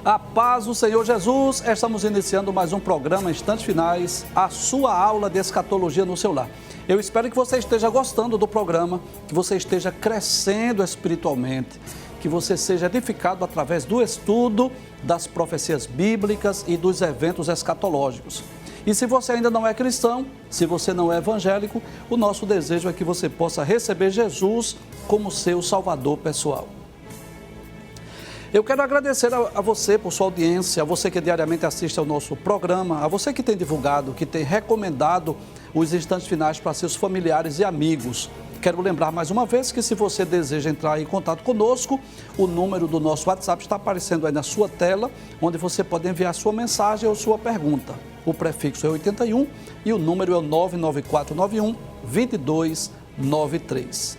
A paz do Senhor Jesus, estamos iniciando mais um programa Instantes Finais, a sua aula de escatologia no seu lar. Eu espero que você esteja gostando do programa, que você esteja crescendo espiritualmente, que você seja edificado através do estudo das profecias bíblicas e dos eventos escatológicos. E se você ainda não é cristão, se você não é evangélico, o nosso desejo é que você possa receber Jesus como seu Salvador pessoal. Eu quero agradecer a você por sua audiência, a você que diariamente assiste ao nosso programa, a você que tem divulgado, que tem recomendado os Instantes Finais para seus familiares e amigos. Quero lembrar mais uma vez que se você deseja entrar em contato conosco, o número do nosso WhatsApp está aparecendo aí na sua tela, onde você pode enviar sua mensagem ou sua pergunta. O prefixo é 81 e o número é o 99491-2293.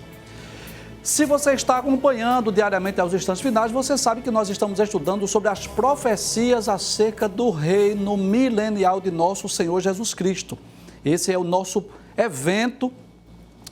Se você está acompanhando diariamente aos Instantes Finais, você sabe que nós estamos estudando sobre as profecias acerca do reino milenial de nosso Senhor Jesus Cristo. Esse é o nosso evento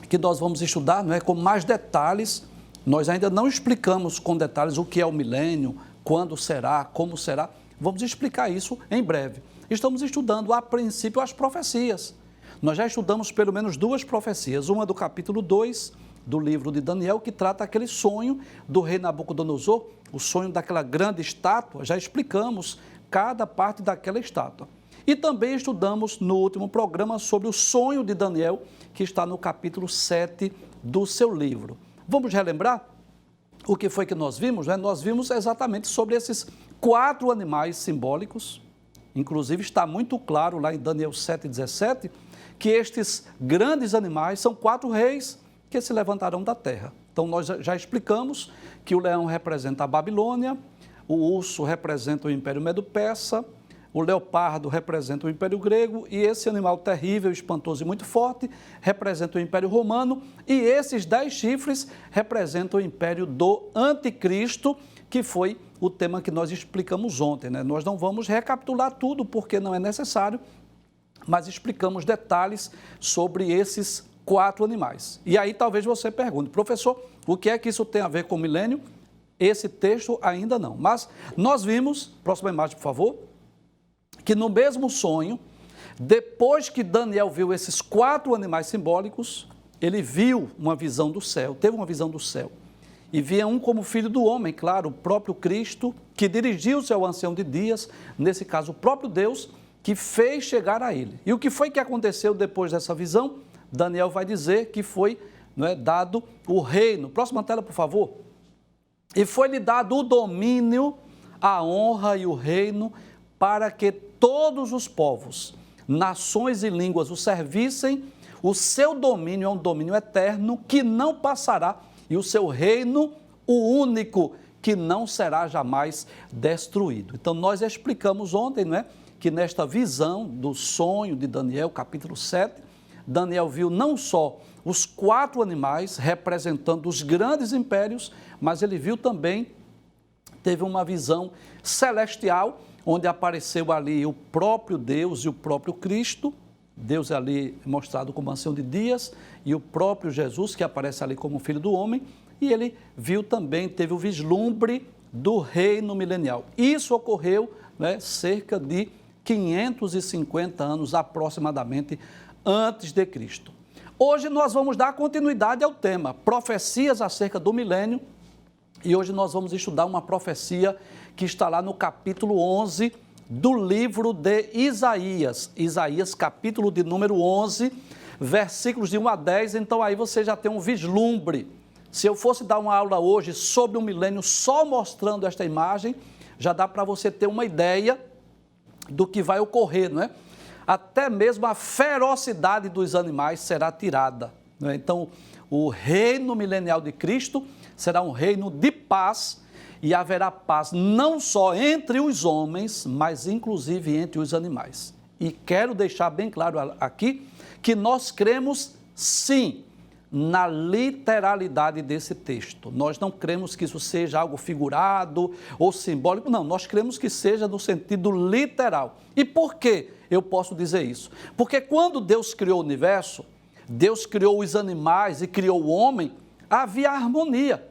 que nós vamos estudar, não é, com mais detalhes. Nós ainda não explicamos com detalhes o que é o milênio, quando será, como será. Vamos explicar isso em breve. Estamos estudando, a princípio, as profecias. Nós já estudamos pelo menos duas profecias, uma do capítulo 2, do livro de Daniel, que trata aquele sonho do rei Nabucodonosor, o sonho daquela grande estátua. Já explicamos cada parte daquela estátua. E também estudamos no último programa sobre o sonho de Daniel, que está no capítulo 7 do seu livro. Vamos relembrar o que foi que nós vimos? Nós vimos exatamente sobre esses 4 animais simbólicos. Inclusive está muito claro lá em Daniel 7,17, que estes grandes animais são 4 reis que se levantarão da terra. Então, nós já explicamos que o leão representa a Babilônia, o urso representa o Império Medo-Persa, o leopardo representa o Império Grego e esse animal terrível, espantoso e muito forte representa o Império Romano e esses 10 chifres representam o Império do Anticristo, que foi o tema que nós explicamos ontem, né? Nós não vamos recapitular tudo porque não é necessário, mas explicamos detalhes sobre esses 4 animais. E aí talvez você pergunte, professor, o que é que isso tem a ver com o milênio? Esse texto ainda não. Mas nós vimos, próxima imagem, por favor, que no mesmo sonho, depois que Daniel viu esses 4 animais simbólicos, ele viu uma visão do céu, teve uma visão do céu. E via um como filho do homem, claro, o próprio Cristo, que dirigiu-se ao ancião de dias, nesse caso o próprio Deus, que fez chegar a ele. E o que foi que aconteceu depois dessa visão? Daniel vai dizer que foi, dado o reino. Próxima tela, por favor. E foi-lhe dado o domínio, a honra e o reino para que todos os povos, nações e línguas o servissem. O seu domínio é um domínio eterno que não passará e o seu reino, o único, que não será jamais destruído. Então, nós explicamos ontem, que nesta visão do sonho de Daniel, capítulo 7, Daniel viu não só os 4 animais representando os grandes impérios, mas ele viu também, teve uma visão celestial, onde apareceu ali o próprio Deus e o próprio Cristo. Deus é ali mostrado como ancião de dias e o próprio Jesus, que aparece ali como filho do homem. E ele viu também, teve o vislumbre do reino milenial. Isso ocorreu cerca de 550 anos aproximadamente antes de Cristo. Hoje nós vamos dar continuidade ao tema profecias acerca do milênio e hoje nós vamos estudar uma profecia que está lá no capítulo 11 do livro de Isaías. Isaías, capítulo de número 11, versículos de 1 a 10, então aí você já tem um vislumbre. Se eu fosse dar uma aula hoje sobre o milênio só mostrando esta imagem, já dá para você ter uma ideia do que vai ocorrer, Até mesmo a ferocidade dos animais será tirada. Então, o reino milenial de Cristo será um reino de paz e haverá paz não só entre os homens, mas inclusive entre os animais. E quero deixar bem claro aqui que nós cremos sim na literalidade desse texto. Nós não cremos que isso seja algo figurado ou simbólico, não, nós cremos que seja no sentido literal. E por que eu posso dizer isso? Porque quando Deus criou o universo, Deus criou os animais e criou o homem, havia harmonia.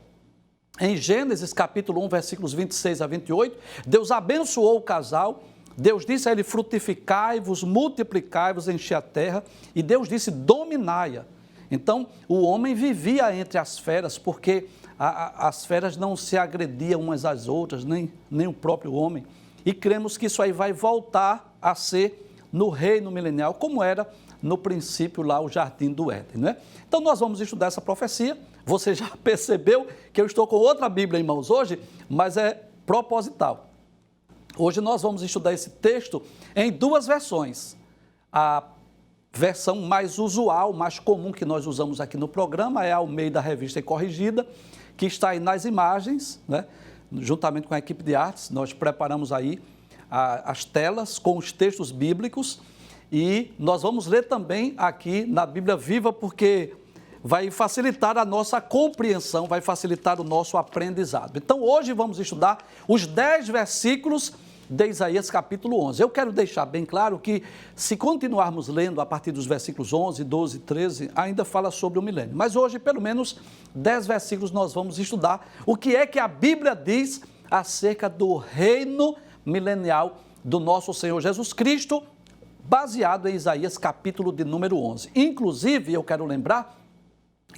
Em Gênesis capítulo 1, versículos 26 a 28, Deus abençoou o casal, Deus disse a ele: frutificai-vos, multiplicai-vos, enchei a terra, e Deus disse: dominai-a. Então, o homem vivia entre as feras, porque as feras não se agrediam umas às outras, nem o próprio homem. E cremos que isso aí vai voltar a ser no reino milenial, como era no princípio lá o Jardim do Éden, né? Então, nós vamos estudar essa profecia. Você já percebeu que eu estou com outra Bíblia em mãos hoje, mas é proposital. Hoje nós vamos estudar esse texto em duas versões. A versão mais usual, mais comum que nós usamos aqui no programa é a Almeida Revista e Corrigida, que está aí nas imagens, né? Juntamente com a equipe de artes, nós preparamos aí as telas com os textos bíblicos e nós vamos ler também aqui na Bíblia Viva, porque vai facilitar a nossa compreensão, vai facilitar o nosso aprendizado. Então, hoje vamos estudar os 10 versículos de Isaías capítulo 11. Eu quero deixar bem claro que, se continuarmos lendo a partir dos versículos 11, 12, 13, ainda fala sobre o milênio. Mas hoje, pelo menos 10 versículos, nós vamos estudar o que é que a Bíblia diz acerca do reino milenial do nosso Senhor Jesus Cristo, baseado em Isaías capítulo de número 11. Inclusive, eu quero lembrar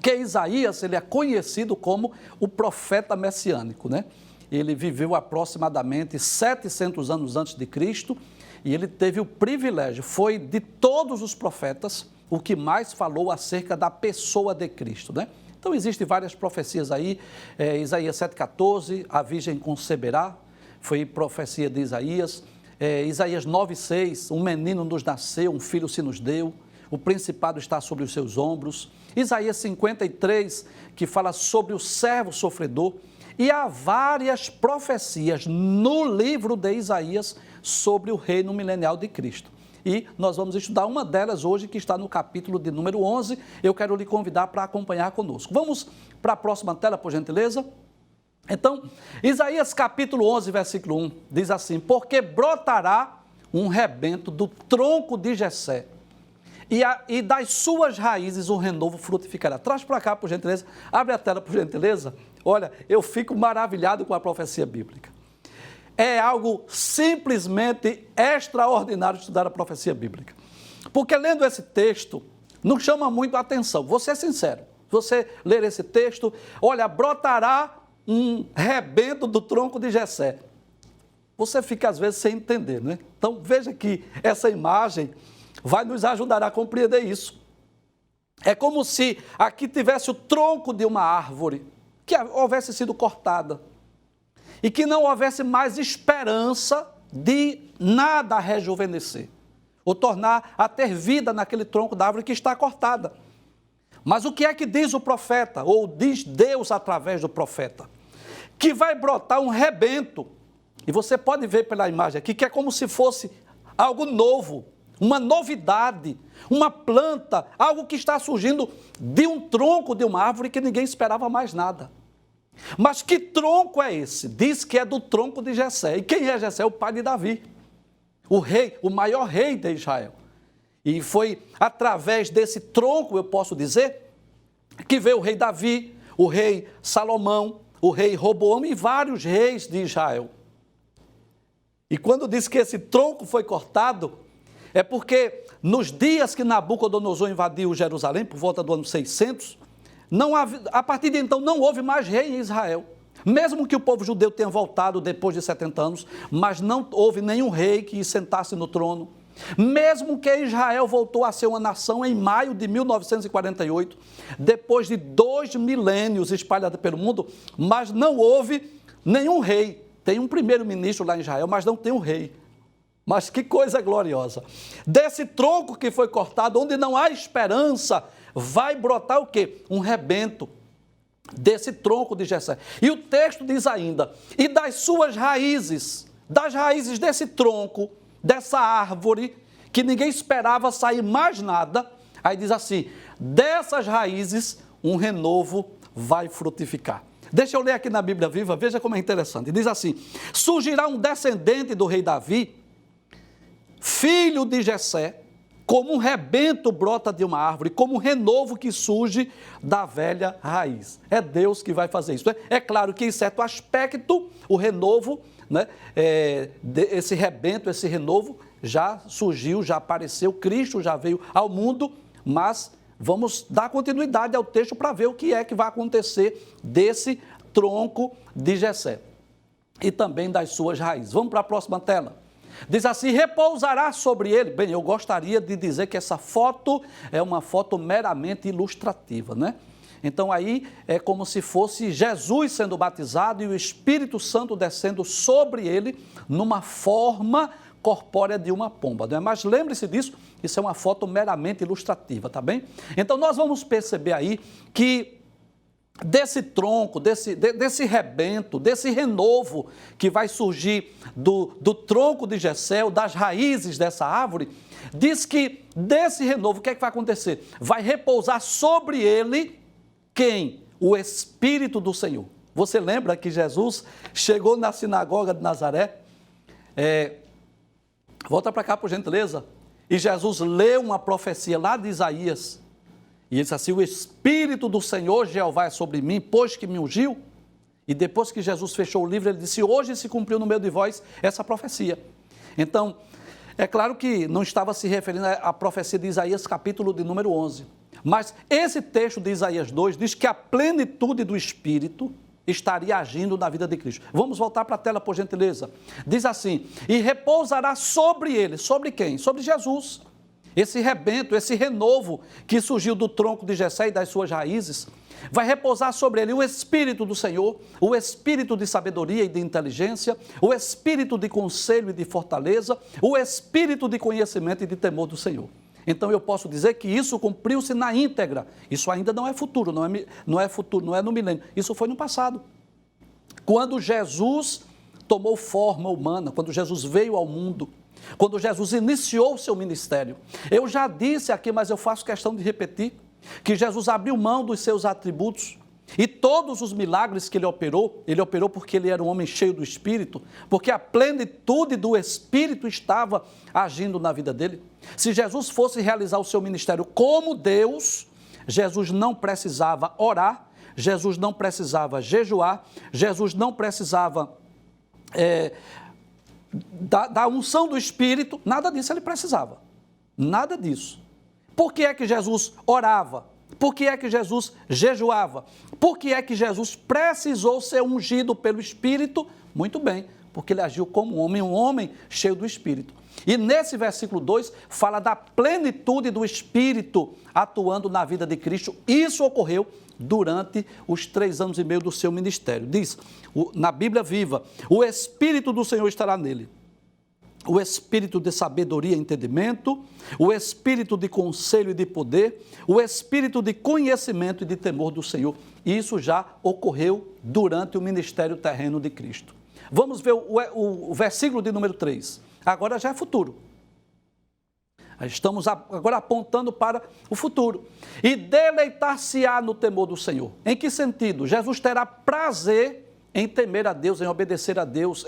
que Isaías, ele é conhecido como o profeta messiânico, né? Ele viveu aproximadamente 700 anos antes de Cristo e ele teve o privilégio, foi de todos os profetas, o que mais falou acerca da pessoa de Cristo, né? Então, existem várias profecias aí, Isaías 7,14, a virgem conceberá, foi profecia de Isaías, Isaías 9,6, um menino nos nasceu, um filho se nos deu, o principado está sobre os seus ombros. Isaías 53, que fala sobre o servo sofredor. E há várias profecias no livro de Isaías sobre o reino milenial de Cristo. E nós vamos estudar uma delas hoje, que está no capítulo de número 11. Eu quero lhe convidar para acompanhar conosco. Vamos para a próxima tela, por gentileza? Então, Isaías capítulo 11, versículo 1, diz assim: porque brotará um rebento do tronco de Jessé, e das suas raízes um renovo frutificará. Traz para cá, por gentileza. Abre a tela, por gentileza. Olha, eu fico maravilhado com a profecia bíblica. É algo simplesmente extraordinário estudar a profecia bíblica. Porque lendo esse texto, não chama muito a atenção. Vou ser sincero. Você ler esse texto, olha, brotará um rebento do tronco de Jessé. Você fica às vezes sem entender, né? Então veja que essa imagem vai nos ajudar a compreender isso. É como se aqui tivesse o tronco de uma árvore que houvesse sido cortada e que não houvesse mais esperança de nada rejuvenescer ou tornar a ter vida naquele tronco da árvore que está cortada. Mas o que é que diz o profeta, ou diz Deus através do profeta? Que vai brotar um rebento. E você pode ver pela imagem aqui que é como se fosse algo novo, uma novidade, uma planta, algo que está surgindo de um tronco de uma árvore que ninguém esperava mais nada. Mas que tronco é esse? Diz que é do tronco de Jessé. E quem é Jessé? O pai de Davi, o rei, o maior rei de Israel. E foi através desse tronco, eu posso dizer, que veio o rei Davi, o rei Salomão, o rei Roboão e vários reis de Israel. E quando diz que esse tronco foi cortado, é porque nos dias que Nabucodonosor invadiu Jerusalém, por volta do ano 600, a partir de então não houve mais rei em Israel. Mesmo que o povo judeu tenha voltado depois de 70 anos, mas não houve nenhum rei que sentasse no trono. Mesmo que Israel voltou a ser uma nação em maio de 1948, depois de 2 milênios espalhada pelo mundo, mas não houve nenhum rei. Tem um primeiro-ministro lá em Israel, mas não tem um rei. Mas que coisa gloriosa. Desse tronco que foi cortado, onde não há esperança, vai brotar o quê? Um rebento desse tronco de Jessé. E o texto diz ainda, e das suas raízes, das raízes desse tronco, dessa árvore, que ninguém esperava sair mais nada, aí diz assim, dessas raízes um renovo vai frutificar. Deixa eu ler aqui na Bíblia Viva, veja como é interessante. Diz assim, surgirá um descendente do rei Davi, filho de Jessé, como um rebento brota de uma árvore, como um renovo que surge da velha raiz. É Deus que vai fazer isso. É claro que em certo aspecto, o renovo, né, esse rebento, esse renovo já surgiu, já apareceu, Cristo já veio ao mundo, mas vamos dar continuidade ao texto para ver o que é que vai acontecer desse tronco de Jessé e também das suas raízes. Vamos para a próxima tela. Diz assim, repousará sobre ele. Bem, eu gostaria de dizer que essa foto é uma foto meramente ilustrativa, né? Então aí é como se fosse Jesus sendo batizado e o Espírito Santo descendo sobre ele numa forma corpórea de uma pomba, né? Mas lembre-se disso, isso é uma foto meramente ilustrativa, tá bem? Então nós vamos perceber aí que desse tronco, desse rebento, desse renovo que vai surgir do tronco de Jessé, das raízes dessa árvore, diz que desse renovo, o que é que vai acontecer? Vai repousar sobre ele quem? O Espírito do Senhor. Você lembra que Jesus chegou na sinagoga de Nazaré? Volta para cá, por gentileza. E Jesus leu uma profecia lá de Isaías. E ele disse assim, o Espírito do Senhor Jeová é sobre mim, pois que me ungiu. E depois que Jesus fechou o livro, ele disse, hoje se cumpriu no meio de vós essa profecia. Então, é claro que não estava se referindo à profecia de Isaías, capítulo de número 11. Mas esse texto de Isaías 2 diz que a plenitude do Espírito estaria agindo na vida de Cristo. Vamos voltar para a tela, por gentileza. Diz assim, e repousará sobre ele. Sobre quem? Sobre Jesus. Esse rebento, esse renovo que surgiu do tronco de Jessé e das suas raízes, vai repousar sobre ele o Espírito do Senhor, o Espírito de sabedoria e de inteligência, o Espírito de conselho e de fortaleza, o Espírito de conhecimento e de temor do Senhor. Então eu posso dizer que isso cumpriu-se na íntegra. Isso ainda não é futuro, não é futuro, não é no milênio. Isso foi no passado. Quando Jesus tomou forma humana, quando Jesus veio ao mundo, quando Jesus iniciou o seu ministério. Eu já disse aqui, mas eu faço questão de repetir, que Jesus abriu mão dos seus atributos e todos os milagres que ele operou porque ele era um homem cheio do Espírito, porque a plenitude do Espírito estava agindo na vida dele. Se Jesus fosse realizar o seu ministério como Deus, Jesus não precisava orar, Jesus não precisava jejuar, Jesus não precisava da unção do Espírito, nada disso ele precisava, nada disso. Por que é que Jesus orava? Por que é que Jesus jejuava? Por que é que Jesus precisou ser ungido pelo Espírito? Muito bem, porque ele agiu como um homem cheio do Espírito. E nesse versículo 2, fala da plenitude do Espírito atuando na vida de Cristo. Isso ocorreu durante os 3 anos e meio do seu ministério. Diz, na Bíblia Viva, o Espírito do Senhor estará nele. O Espírito de sabedoria e entendimento, o Espírito de conselho e de poder, o Espírito de conhecimento e de temor do Senhor. Isso já ocorreu durante o ministério terreno de Cristo. Vamos ver o versículo de número 3. Agora já é futuro. Estamos agora apontando para o futuro. E deleitar-se-á no temor do Senhor. Em que sentido? Jesus terá prazer em temer a Deus, em obedecer a Deus,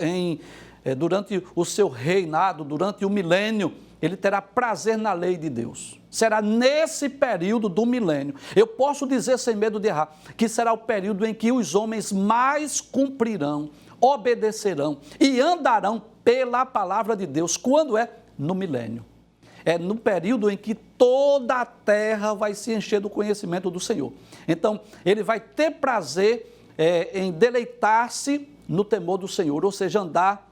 durante o seu reinado, durante o milênio, ele terá prazer na lei de Deus. Será nesse período do milênio, eu posso dizer sem medo de errar, que será o período em que os homens mais cumprirão, obedecerão e andarão pela palavra de Deus. Quando é? No milênio. É no período em que toda a terra vai se encher do conhecimento do Senhor. Então, ele vai ter prazer em deleitar-se no temor do Senhor, ou seja, andar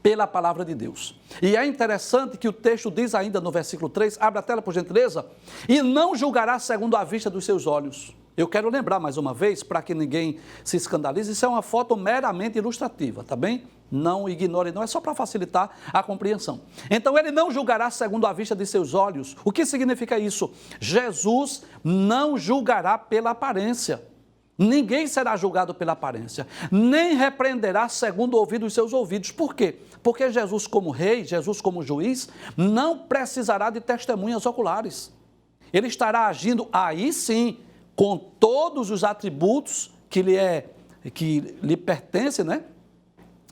pela palavra de Deus. E é interessante que o texto diz ainda no versículo 3, abre a tela por gentileza, e não julgará segundo a vista dos seus olhos. Eu quero lembrar mais uma vez, para que ninguém se escandalize, isso é uma foto meramente ilustrativa, tá bem? Não ignore, não, é só para facilitar a compreensão. Então, ele não julgará segundo a vista de seus olhos. O que significa isso? Jesus não julgará pela aparência. Ninguém será julgado pela aparência, nem repreenderá segundo o ouvido dos seus ouvidos. Por quê? Porque Jesus como rei, Jesus como juiz, não precisará de testemunhas oculares. Ele estará agindo aí sim, com todos os atributos que lhe pertencem, né?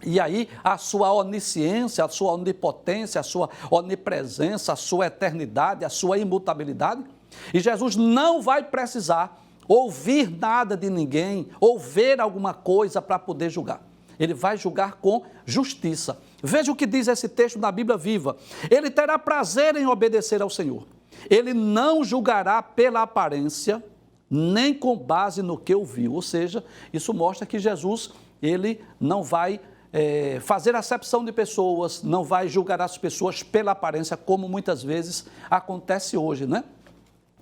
E aí a sua onisciência, a sua onipotência, a sua onipresença, a sua eternidade, a sua imutabilidade. E Jesus não vai precisar ouvir nada de ninguém, ou ver alguma coisa para poder julgar. Ele vai julgar com justiça. Veja o que diz esse texto da Bíblia Viva. Ele terá prazer em obedecer ao Senhor. Ele não julgará pela aparência, nem com base no que ouviu. Ou seja, isso mostra que Jesus, ele não vai fazer acepção de pessoas, não vai julgar as pessoas pela aparência, como muitas vezes acontece hoje, né?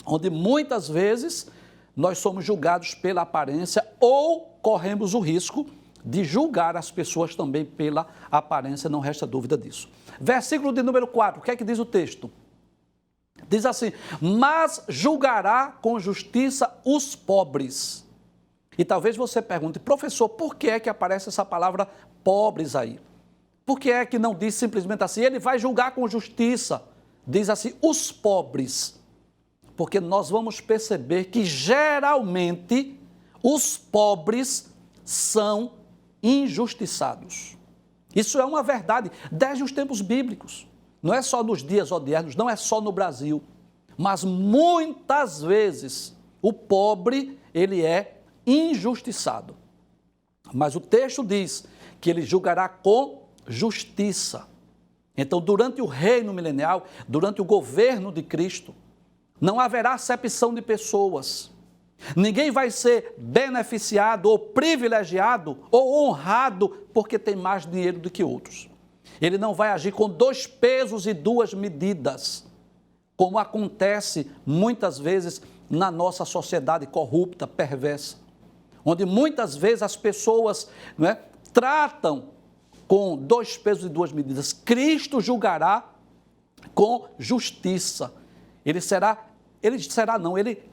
Onde muitas vezes nós somos julgados pela aparência ou corremos o risco de julgar as pessoas também pela aparência, não resta dúvida disso. Versículo de número 4, o que é que diz o texto? Diz assim: mas julgará com justiça os pobres. E talvez você pergunte: professor, por que é que aparece essa palavra pobres aí? Por que é que não diz simplesmente assim, ele vai julgar com justiça? Diz assim, os pobres. Porque nós vamos perceber que geralmente os pobres são injustiçados. Isso é uma verdade desde os tempos bíblicos. Não é só nos dias odiernos, não é só no Brasil, mas muitas vezes o pobre, ele é injustiçado. Mas o texto diz que ele julgará com justiça. Então, durante o reino milenial, durante o governo de Cristo, não haverá acepção de pessoas. Ninguém vai ser beneficiado ou privilegiado ou honrado porque tem mais dinheiro do que outros. Ele não vai agir com dois pesos e duas medidas, como acontece muitas vezes na nossa sociedade corrupta, perversa, onde muitas vezes as pessoas, não é, tratam com dois pesos e duas medidas. Cristo julgará com justiça. Ele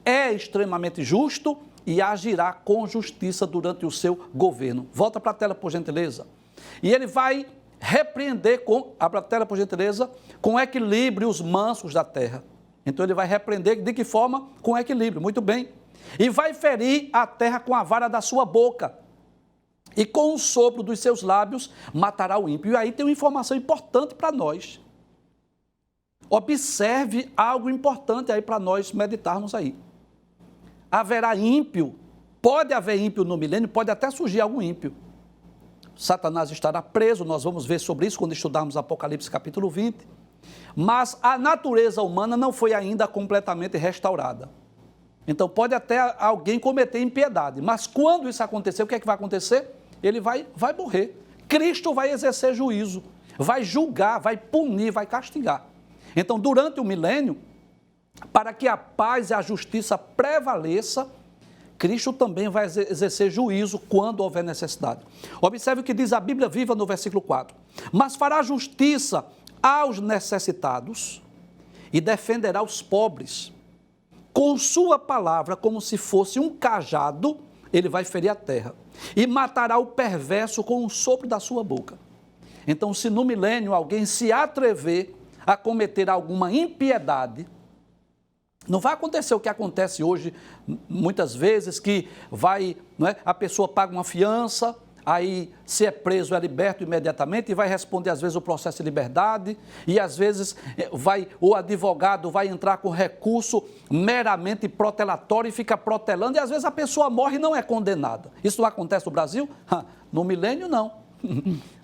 é extremamente justo e agirá com justiça durante o seu governo. Volta para a tela, por gentileza. E ele vai repreender abra a tela, por gentileza, com equilíbrio os mansos da terra. Então ele vai repreender de que forma? Com equilíbrio, muito bem. E vai ferir a terra com a vara da sua boca. E com o sopro dos seus lábios matará o ímpio. E aí tem uma informação importante para nós. Observe algo importante aí para nós meditarmos aí. Haverá ímpio, pode haver ímpio no milênio, pode até surgir algum ímpio. Satanás estará preso, nós vamos ver sobre isso quando estudarmos Apocalipse capítulo 20. Mas a natureza humana não foi ainda completamente restaurada. Então pode até alguém cometer impiedade, mas quando isso acontecer, o que é que vai acontecer? Ele vai morrer. Cristo vai exercer juízo, vai julgar, vai punir, vai castigar. Então, durante o milênio, para que a paz e a justiça prevaleça, Cristo também vai exercer juízo quando houver necessidade. Observe o que diz a Bíblia Viva no versículo 4. Mas fará justiça aos necessitados e defenderá os pobres. Com sua palavra, como se fosse um cajado, ele vai ferir a terra. E matará o perverso com o sopro da sua boca. Então, se no milênio alguém se atrever a cometer alguma impiedade, não vai acontecer o que acontece hoje, muitas vezes, que a pessoa paga uma fiança, aí se é preso é liberto imediatamente e vai responder às vezes o processo de liberdade e às vezes o advogado vai entrar com recurso meramente protelatório e fica protelando e às vezes a pessoa morre e não é condenada. Isso não acontece no Brasil? No milênio não.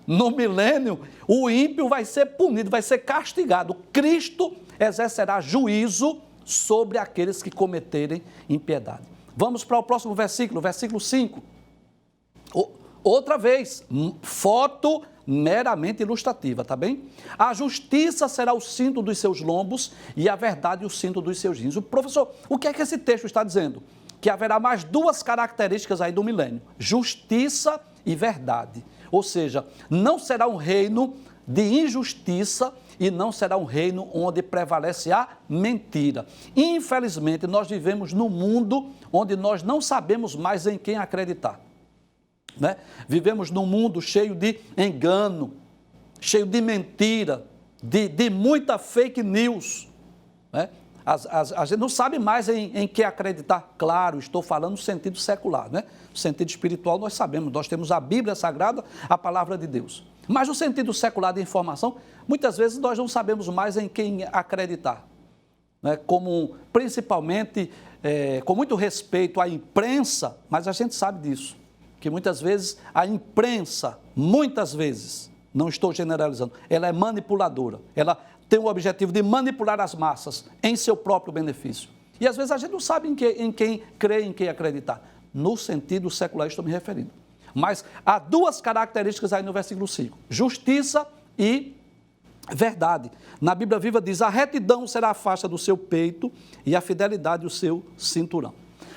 No milênio, o ímpio vai ser punido, vai ser castigado. Cristo exercerá juízo sobre aqueles que cometerem impiedade. Vamos para o próximo versículo, versículo 5. Outra vez, foto meramente ilustrativa, tá bem? A justiça será o cinto dos seus lombos e a verdade o cinto dos seus rins. Professor, o que é que esse texto está dizendo? Que haverá mais duas características aí do milênio: justiça e verdade. Ou seja, não será um reino de injustiça e não será um reino onde prevalece a mentira. Infelizmente, nós vivemos num mundo onde nós não sabemos mais em quem acreditar. Né? Vivemos num mundo cheio de engano, cheio de mentira, de muita fake news. Né? A gente não sabe mais em que acreditar. Claro, estou falando no sentido secular, né? No sentido espiritual nós sabemos, nós temos a Bíblia Sagrada, a palavra de Deus. Mas no sentido secular de informação, muitas vezes nós não sabemos mais em quem acreditar. Né? Como, principalmente, com muito respeito à imprensa, mas a gente sabe disso, que muitas vezes a imprensa, não estou generalizando, ela é manipuladora, ela tem o objetivo de manipular as massas em seu próprio benefício. E às vezes a gente não sabe em quem crer, em quem acreditar. No sentido secular estou me referindo. Mas há duas características aí no versículo 5. Justiça e verdade. Na Bíblia Viva diz, a retidão será a faixa do seu peito e a fidelidade o seu cinturão.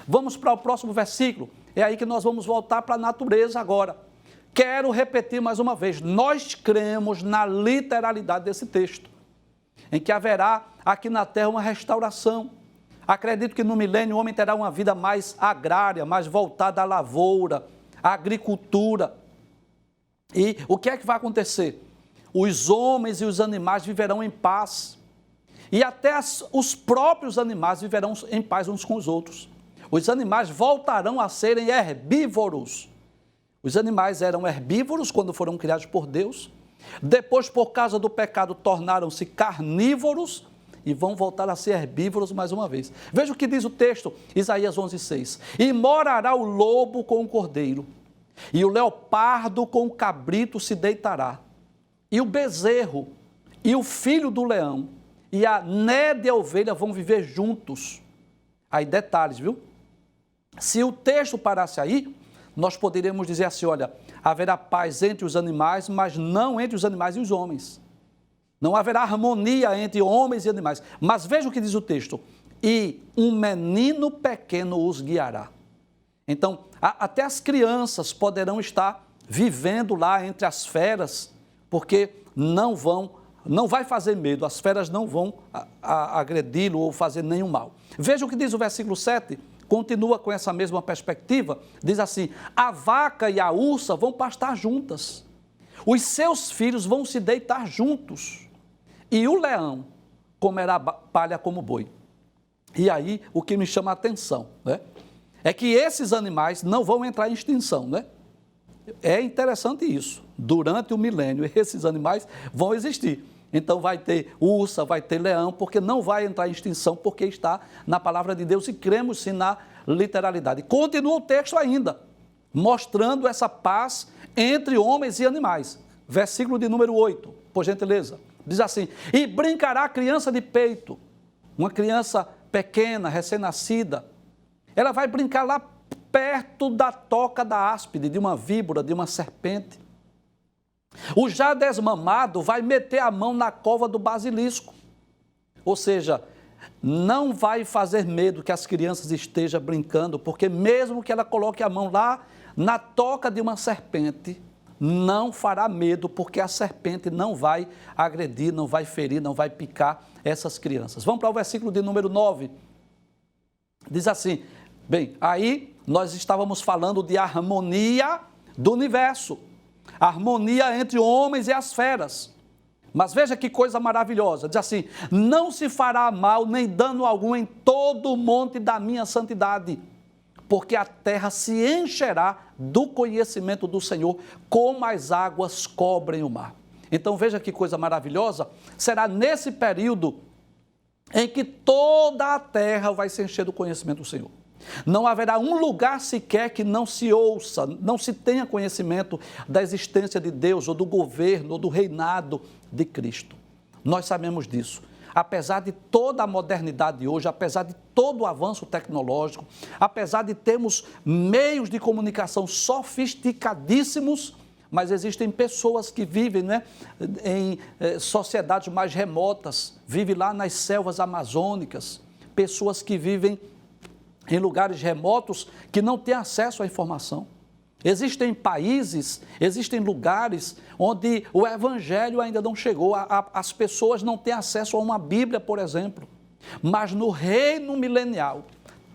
Vamos para o próximo versículo. É aí que nós vamos voltar para a natureza agora. Quero repetir mais uma vez, nós cremos na literalidade desse texto, em que haverá aqui na terra uma restauração. Acredito que no milênio o homem terá uma vida mais agrária, mais voltada à lavoura, à agricultura. E o que é que vai acontecer? Os homens e os animais viverão em paz. E até os próprios animais viverão em paz uns com os outros. Os animais voltarão a serem herbívoros. Os animais eram herbívoros quando foram criados por Deus. Depois, por causa do pecado, tornaram-se carnívoros e vão voltar a ser herbívoros mais uma vez. Veja o que diz o texto, Isaías 11:6. E morará o lobo com o cordeiro, e o leopardo com o cabrito se deitará, e o bezerro, e o filho do leão, e a nédia ovelha vão viver juntos. Aí detalhes, viu? Se o texto parasse aí, nós poderíamos dizer assim, olha, haverá paz entre os animais, mas não entre os animais e os homens. Não haverá harmonia entre homens e animais. Mas veja o que diz o texto. E um menino pequeno os guiará. Então, até as crianças poderão estar vivendo lá entre as feras, porque não vai fazer medo, as feras não vão agredi-lo ou fazer nenhum mal. Veja o que diz o versículo 7. Continua com essa mesma perspectiva, diz assim, a vaca e a ursa vão pastar juntas, os seus filhos vão se deitar juntos, e o leão comerá palha como boi. E aí, o que me chama a atenção, né, é que esses animais não vão entrar em extinção, né? É interessante isso, durante o milênio, esses animais vão existir. Então vai ter ursa, vai ter leão, porque não vai entrar em extinção, porque está na palavra de Deus e cremos sim na literalidade. Continua o texto ainda, mostrando essa paz entre homens e animais. Versículo de número 8, por gentileza. Diz assim, e brincará a criança de peito, uma criança pequena, recém-nascida, ela vai brincar lá perto da toca da áspide, de uma víbora, de uma serpente. O já desmamado vai meter a mão na cova do basilisco. Ou seja, não vai fazer medo que as crianças estejam brincando, porque mesmo que ela coloque a mão lá na toca de uma serpente, não fará medo, porque a serpente não vai agredir, não vai ferir, não vai picar essas crianças. Vamos para o versículo de número 9. Diz assim, bem, aí nós estávamos falando de harmonia do universo. Harmonia entre homens e as feras. Mas veja que coisa maravilhosa, diz assim, não se fará mal nem dano algum em todo o monte da minha santidade, porque a terra se encherá do conhecimento do Senhor, como as águas cobrem o mar. Então veja que coisa maravilhosa, será nesse período em que toda a terra vai se encher do conhecimento do Senhor. Não haverá um lugar sequer que não se ouça, não se tenha conhecimento da existência de Deus, ou do governo, ou do reinado de Cristo. Nós sabemos disso. Apesar de toda a modernidade de hoje, apesar de todo o avanço tecnológico, apesar de termos meios de comunicação sofisticadíssimos, mas existem pessoas que vivem, né, em sociedades mais remotas, vivem lá nas selvas amazônicas, pessoas que vivem em lugares remotos que não têm acesso à informação. Existem países, existem lugares onde o evangelho ainda não chegou, as pessoas não têm acesso a uma Bíblia, por exemplo. Mas no reino milenial,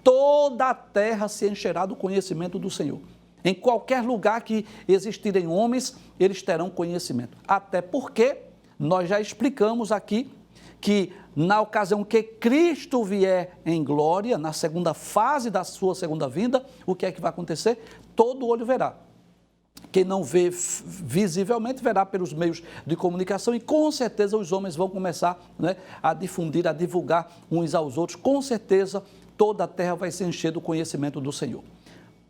toda a terra se encherá do conhecimento do Senhor. Em qualquer lugar que existirem homens, eles terão conhecimento. Até porque nós já explicamos aqui que na ocasião que Cristo vier em glória, na segunda fase da sua segunda vinda, o que é que vai acontecer? Todo olho verá. Quem não vê visivelmente, verá pelos meios de comunicação e com certeza os homens vão começar, né, a difundir, a divulgar uns aos outros. Com certeza toda a terra vai se encher do conhecimento do Senhor.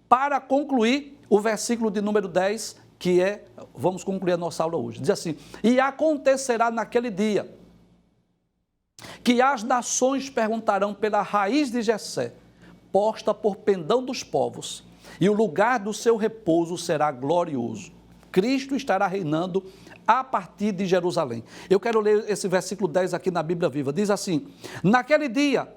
Para concluir, o versículo de número 10, que é, vamos concluir a nossa aula hoje, diz assim: e acontecerá naquele dia que as nações perguntarão pela raiz de Jessé, posta por pendão dos povos, e o lugar do seu repouso será glorioso. Cristo estará reinando a partir de Jerusalém. Eu quero ler esse versículo 10 aqui na Bíblia Viva. Diz assim: naquele dia,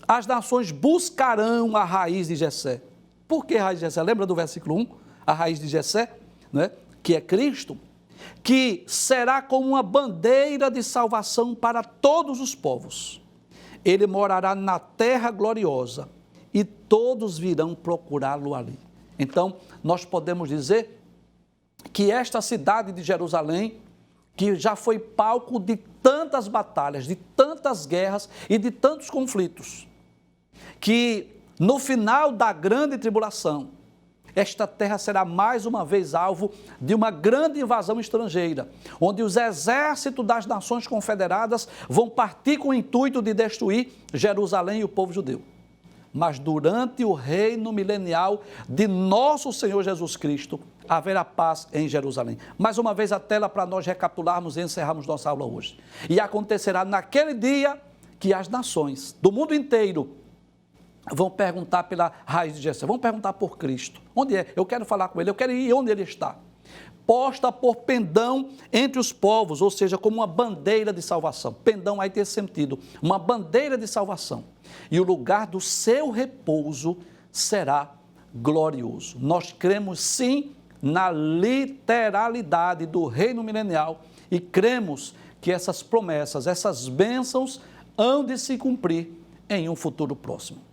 as nações buscarão a raiz de Jessé. Por que a raiz de Jessé? Lembra do versículo 1? A raiz de Jessé, né? Que é Cristo, que será como uma bandeira de salvação para todos os povos. Ele morará na terra gloriosa e todos virão procurá-lo ali. Então, nós podemos dizer que esta cidade de Jerusalém, que já foi palco de tantas batalhas, de tantas guerras e de tantos conflitos, que no final da grande tribulação, esta terra será mais uma vez alvo de uma grande invasão estrangeira, onde os exércitos das nações confederadas vão partir com o intuito de destruir Jerusalém e o povo judeu. Mas durante o reino milenial de nosso Senhor Jesus Cristo, haverá paz em Jerusalém. Mais uma vez a tela para nós recapitularmos e encerrarmos nossa aula hoje. E acontecerá naquele dia que as nações do mundo inteiro vão perguntar pela raiz de Jessé, vão perguntar por Cristo. Onde é? Eu quero falar com ele, eu quero ir onde ele está. Posta por pendão entre os povos, ou seja, como uma bandeira de salvação. Pendão aí tem esse sentido, uma bandeira de salvação. E o lugar do seu repouso será glorioso. Nós cremos sim na literalidade do reino milenial e cremos que essas promessas, essas bênçãos hão de se cumprir em um futuro próximo.